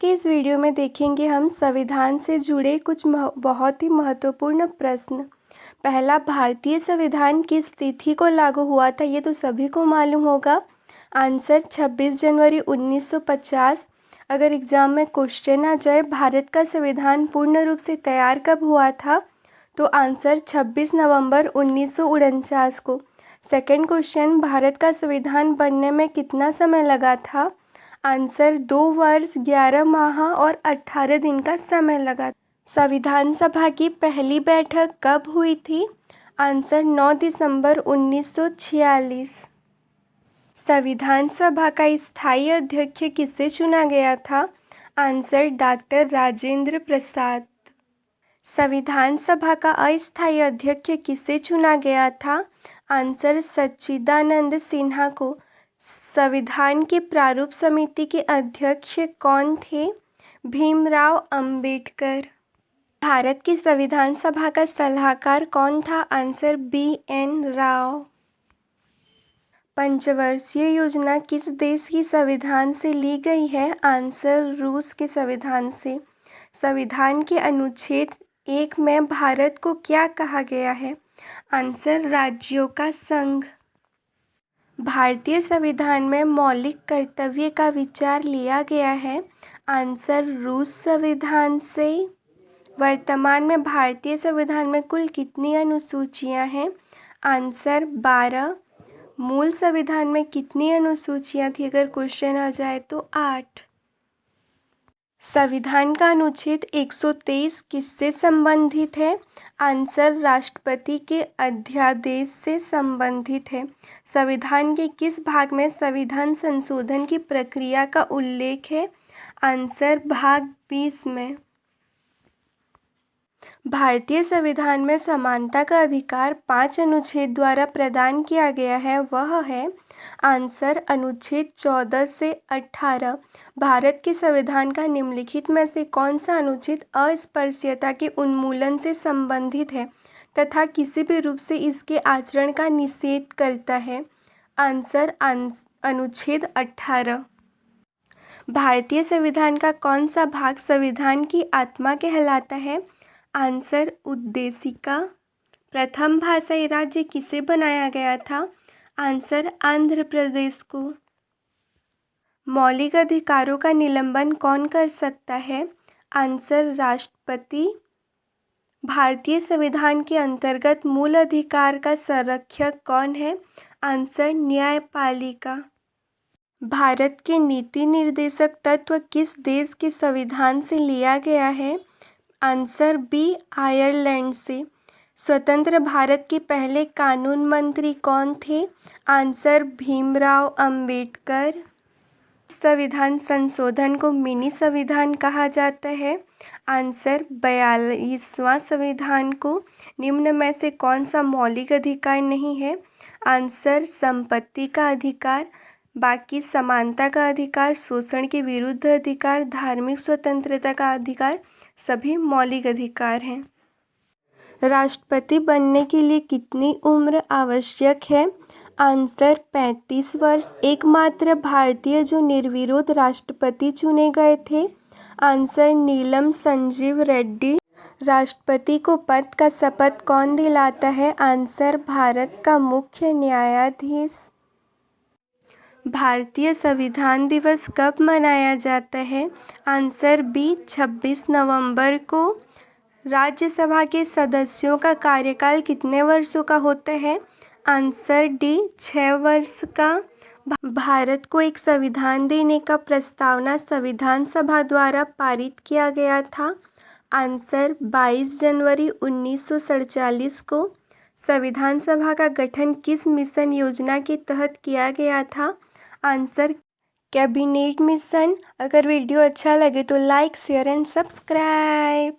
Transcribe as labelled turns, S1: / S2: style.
S1: के इस वीडियो में देखेंगे हम संविधान से जुड़े कुछ बहुत ही महत्वपूर्ण प्रश्न। पहला, भारतीय संविधान किस तिथि को लागू हुआ था? ये तो सभी को मालूम होगा। आंसर 26 जनवरी 1950। अगर एग्जाम में क्वेश्चन आ जाए भारत का संविधान पूर्ण रूप से तैयार कब हुआ था, तो आंसर 26 नवंबर 1949 को। सेकंड क्वेश्चन, भारत का संविधान बनने में कितना समय लगा था? आंसर 2 वर्ष 11 माह और 18 दिन का समय लगा। संविधान सभा की पहली बैठक कब हुई थी? आंसर 9 दिसंबर 1946। संविधान सभा का स्थायी अध्यक्ष किसे चुना गया था? Answer doctor Rajendra Prasad. संविधान सभा का अस्थायी अध्यक्ष किसे चुना गया था? आंसर सच्चिदानंद सिन्हा को। संविधान की प्रारूप समिति के अध्यक्ष कौन थे? भीमराव अंबेडकर। भारत की संविधान सभा का सलाहकार कौन था? Answer BN Rao. पंचवर्षीय योजना किस देश की संविधान से ली गई है? आंसर रूस के संविधान से। संविधान के अनुच्छेद 1 में भारत को क्या कहा गया है? आंसर राज्यों का संघ। भारतीय संविधान में मौलिक कर्तव्य का विचार लिया गया है। आंसर रूस संविधान से। वर्तमान में भारतीय संविधान में कुल कितनी अनुसूचियां हैं? आंसर 12। मूल संविधान में कितनी अनुसूचियां थी? अगर क्वेश्चन आ जाए तो 8। संविधान का अनुच्छेद 123 किससे संबंधित है? आंसर राष्ट्रपति के अध्यादेश से संबंधित है। संविधान के किस भाग में संविधान संशोधन की प्रक्रिया का उल्लेख है? आंसर भाग 20 में। भारतीय संविधान में समानता का अधिकार 5 अनुच्छेद द्वारा प्रदान किया गया है, वह है? आंसर अनुच्छेद 14 से 18। भारत के संविधान का निम्नलिखित में से कौन सा अनुच्छेद अस्पृश्यता के उन्मूलन से संबंधित है तथा किसी भी रूप से इसके आचरण का निषेध करता है? आंसर अनुच्छेद 18। भारतीय संविधान का कौन सा भाग संविधान की आत्मा कहलाता है? आंसर उद्देशिका। प्रथम भाषाई राज्य किसे बनाया गया था? आंसर आंध्र प्रदेश को। मौलिक अधिकारों का निलंबन कौन कर सकता है? आंसर राष्ट्रपति। भारतीय संविधान के अंतर्गत मूल अधिकार का संरक्षक कौन है? आंसर न्यायपालिका। भारत के नीति निर्देशक तत्व किस देश के संविधान से लिया गया है? आंसर B आयरलैंड से। स्वतंत्र भारत के पहले कानून मंत्री कौन थे? आंसर भीमराव अंबेडकर। संविधान संशोधन को मिनी संविधान कहा जाता है। आंसर 42वां संविधान को। निम्न में से कौन सा मौलिक अधिकार नहीं है? आंसर संपत्ति का अधिकार। बाकी समानता का अधिकार, शोषण के विरुद्ध अधिकार, धार्मिक स्वतंत्रता का अधिकार सभी मौलिक अधिकार हैं। राष्ट्रपति बनने के लिए कितनी उम्र आवश्यक है? आंसर 35 वर्ष। एकमात्र भारतीय जो निर्विरोध राष्ट्रपति चुने गए थे? आंसर नीलम संजीव रेड्डी। राष्ट्रपति को पद का शपथ कौन दिलाता है? आंसर भारत का मुख्य न्यायाधीश। भारतीय संविधान दिवस कब मनाया जाता है? आंसर B 26 नवंबर को। राज्यसभा के सदस्यों का कार्यकाल कितने वर्षों का होता है? आंसर D 6 वर्ष का। भारत को एक संविधान देने का प्रस्तावना संविधान सभा द्वारा पारित किया गया था। आंसर 22 जनवरी 1947 को। संविधान सभा का गठन किस मिशन योजना के तहत किया गया था? Answer cabinet mission. अगर वीडियो अच्छा लगे तो लाइक, शेयर एंड सब्सक्राइब।